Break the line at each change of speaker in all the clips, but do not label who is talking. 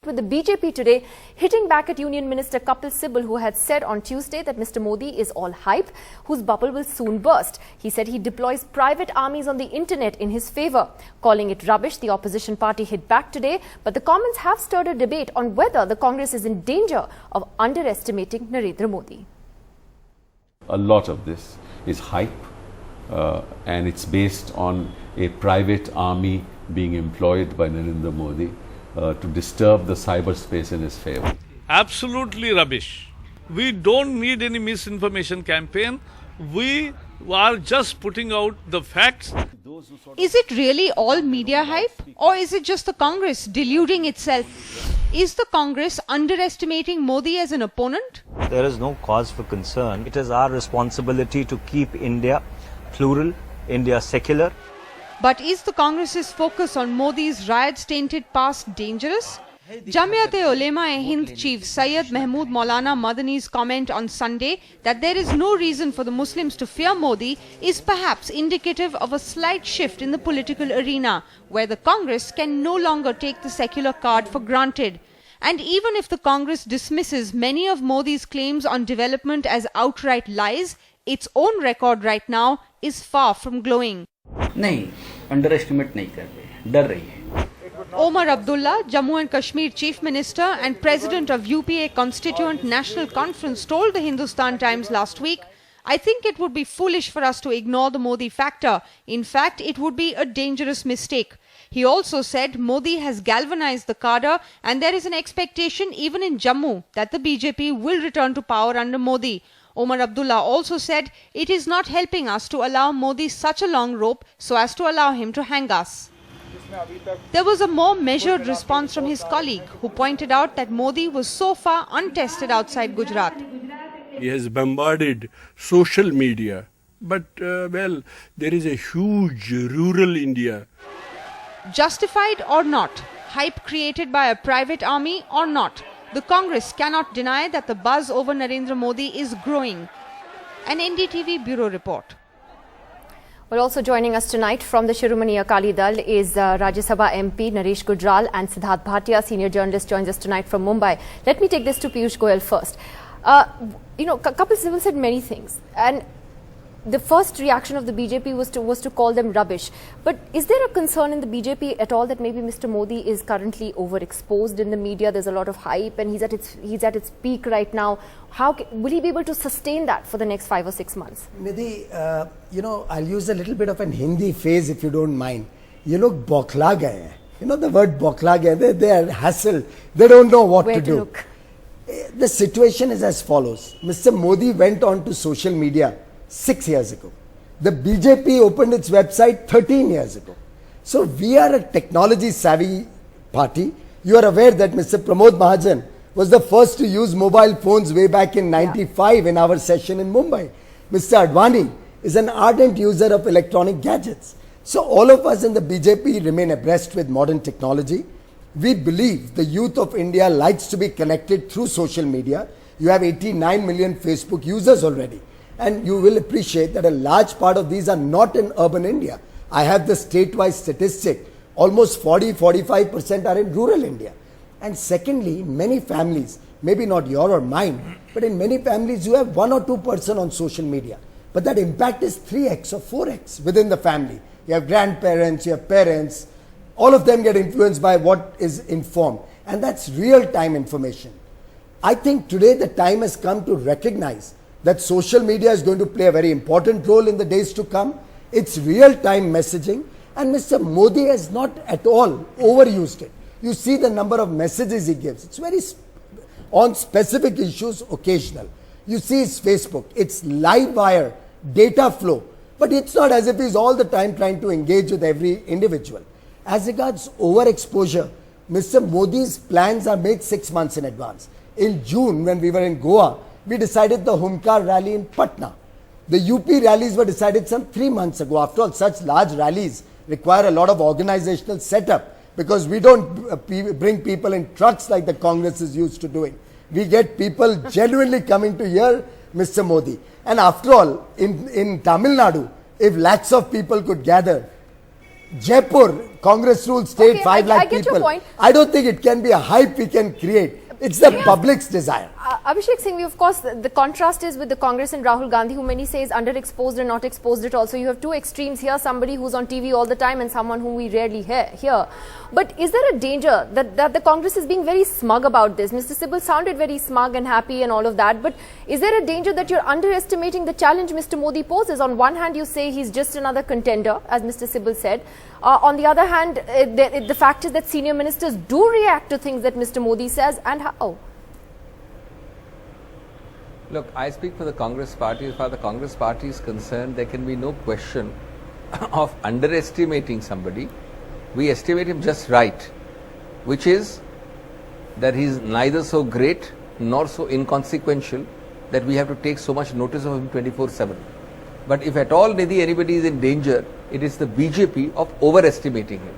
with the BJP today, hitting back at Union Minister Kapil Sibal, who had said on Tuesday that Mr. Modi is all hype, whose bubble will soon burst. He said he deploys private armies on the internet in his favour. Calling it rubbish, the opposition party hit back today, but the comments have stirred a debate on whether the Congress is in danger of underestimating Narendra Modi.
A lot of this is hype. And it's based on a private army being employed by Narendra Modi to disturb the cyberspace in his favor.
Absolutely rubbish. We don't need any misinformation campaign. We are just putting out the facts.
Is it really all media hype, or is it just the Congress deluding itself? Is the Congress underestimating Modi as an opponent?
There is no cause for concern. It is our responsibility to keep India plural, India secular.
But is the Congress's focus on Modi's riot-tainted past dangerous? Jamiat-e-Ulema-e-Hind Chief Syed Mahmood Maulana Madani's comment on Sunday that there is no reason for the Muslims to fear Modi is perhaps indicative of a slight shift in the political arena, where the Congress can no longer take the secular card for granted. And even if the Congress dismisses many of Modi's claims on development as outright lies, its own record right now is far from glowing.
नहीं, underestimate नहीं कर रहे, डर रही है.
Omar Abdullah, Jammu and Kashmir Chief Minister and President of UPA Constituent National Conference, told the Hindustan Times last week, "I think it would be foolish for us to ignore the Modi factor. In fact, it would be a dangerous mistake." He also said Modi has galvanized the cadre and there is an expectation even in Jammu that the BJP will return to power under Modi. Omar Abdullah also said it is not helping us to allow Modi such a long rope so as to allow him to hang us. There was a more measured response from his colleague, who pointed out that Modi was so far untested outside Gujarat.
He has bombarded social media, but well, there is a huge rural India.
Justified or not, hype created by a private army or not, the Congress cannot deny that the buzz over Narendra Modi is growing. An NDTV Bureau report.
Well, also joining us tonight from the Shiromani Akali Dal is Rajya Sabha MP Naresh Gujral, and Siddharth Bhatia, senior journalist, joins us tonight from Mumbai. Let me take this to Piyush Goyal first. Kapil Sibal said many things, and the first reaction of the BJP was to call them rubbish. But is there a concern in the BJP at all that maybe Mr. Modi is currently overexposed in the media? There's a lot of hype, and he's at its peak right now. Will he be able to sustain that for the next 5 or 6 months?
Nidhi, I'll use a little bit of an Hindi phrase if you don't mind. Ye log bokla gaye hain. You know the word bokla gaye, they are hassled. They don't know what to do. Look? The situation is as follows. Mr. Modi went on to social media 6 years ago. The BJP opened its website 13 years ago. So we are a technology savvy party. You are aware that Mr. Pramod Mahajan was the first to use mobile phones way back in 95 in our session in Mumbai. Mr. Advani is an ardent user of electronic gadgets. So all of us in the BJP remain abreast with modern technology. We believe the youth of India likes to be connected through social media. You have 89 million Facebook users already. And you will appreciate that a large part of these are not in urban India. I have the state-wise statistic. Almost 40-45% are in rural India. And secondly, many families, maybe not your or mine, but in many families you have 1 or 2 person on social media. But that impact is 3x or 4x within the family. You have grandparents, you have parents, all of them get influenced by what is informed. And that's real-time information. I think today the time has come to recognize that social media is going to play a very important role in the days to come. It's real-time messaging, and Mr. Modi has not at all overused it. You see the number of messages he gives. It's very on specific issues, occasional. You see his Facebook. It's live wire, data flow. But it's not as if he's all the time trying to engage with every individual. As regards overexposure, Mr. Modi's plans are made 6 months in advance. In June, when we were in Goa, we decided the Humkar rally in Patna. The UP rallies were decided some 3 months ago. After all, such large rallies require a lot of organizational setup, because we don't bring people in trucks like the Congress is used to doing. We get people genuinely coming to hear Mr. Modi. And after all, in Tamil Nadu, if lakhs of people could gather, Jaipur, Congress ruled state,
Okay,
5 lakh
I get your
people.
point.
I don't think it can be a hype we can create. It's the public's desire.
Abhishek Singh, of course, the contrast is with the Congress and Rahul Gandhi, who many say is underexposed and not exposed at all. So you have two extremes here, somebody who's on TV all the time and someone whom we rarely hear. But is there a danger that the Congress is being very smug about this? Mr. Sibal sounded very smug and happy and all of that. But is there a danger that you're underestimating the challenge Mr. Modi poses? On one hand, you say he's just another contender, as Mr. Sibal said. On the other hand, the fact is that senior ministers do react to things that Mr. Modi says, and how?
Look, I speak for the Congress party. As far as the Congress party is concerned, there can be no question of underestimating somebody. We estimate him just right, which is that he is neither so great nor so inconsequential that we have to take so much notice of him 24/7. But if at all, Nidhi, anybody is in danger, it is the BJP of overestimating him.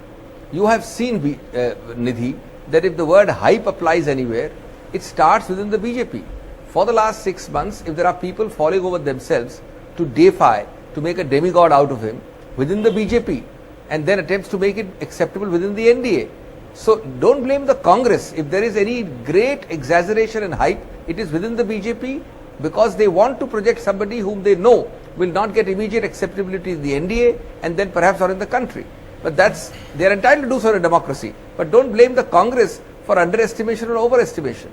You have seen, Nidhi, that if the word hype applies anywhere, it starts within the BJP. For the last 6 months, if there are people falling over themselves to deify, to make a demigod out of him within the BJP, and then attempts to make it acceptable within the NDA. So don't blame the Congress. If there is any great exaggeration and hype, it is within the BJP because they want to project somebody whom they know will not get immediate acceptability in the NDA and then perhaps not in the country. But they are entitled to do so in a democracy. But don't blame the Congress for underestimation or overestimation.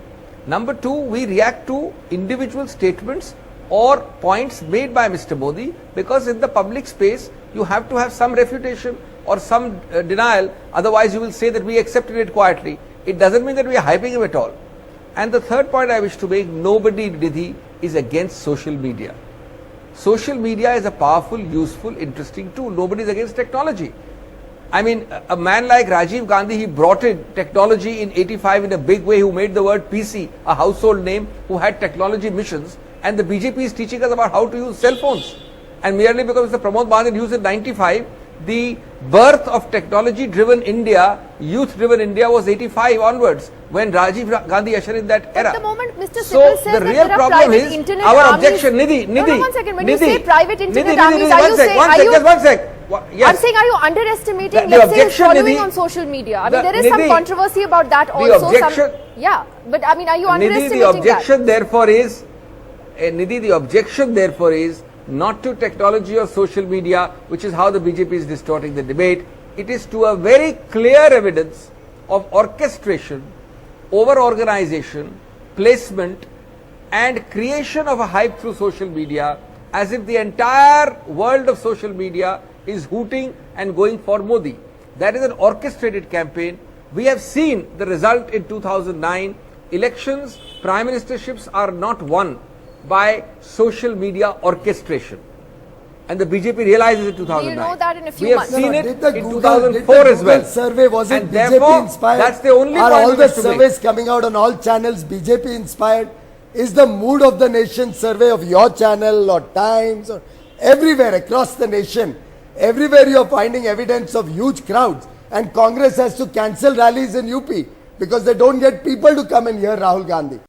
Number two, we react to individual statements or points made by Mr. Modi because in the public space you have to have some refutation or some denial, otherwise you will say that we accepted it quietly. It doesn't mean that we are hyping him at all. And the third point I wish to make, nobody, Nidhi, is against social media. Social media is a powerful, useful, interesting tool. Nobody is against technology. I mean, a man like Rajiv Gandhi, he brought in technology in 85 in a big way, who made the word PC a household name, who had technology missions, and the BJP is teaching us about how to use cell phones. And merely because Mr. Pramod Mahajan used it in 95, the birth of technology-driven India, youth-driven India was 85 onwards, when Rajiv Gandhi ushered in that era.
At the moment, Mr.
So
Sibal says
the
that
real
there are
problem
private
is
internet
our
armies.
objection, Nidhi.
No, 1 second. When
Nidhi,
you say private internet
Nidhi,
armies, are you saying?
Just one sec. Yes.
I'm saying, are you underestimating,
The
let's say, his
objection,
following
Nidhi,
on social media? I
the-
mean, there is some
Nidhi,
controversy about that also. Yeah, but I mean, are you underestimating
Nidhi, the objection
that?
therefore is not to technology or social media, which is how the BJP is distorting the debate. It is to a very clear evidence of orchestration, over-organization, placement, and creation of a hype through social media, as if the entire world of social media is hooting and going for Modi. That is an orchestrated campaign. We have seen the result in 2009. Elections, prime ministerships are not won by social media orchestration. And the BJP realizes in 2009.
We'll know that in a few
we have
months.
seen
No,
it
did the
in
Google-
2004
did the
as well.
Google survey, was it
And
BJP
therefore,
inspired?
that's the only
Are
point
all
I
the
wish to make.
surveys coming out on all channels BJP inspired? Is the Mood of the Nation survey of your channel or Times or everywhere across the nation? Everywhere you are finding evidence of huge crowds, and Congress has to cancel rallies in UP because they don't get people to come and hear Rahul Gandhi.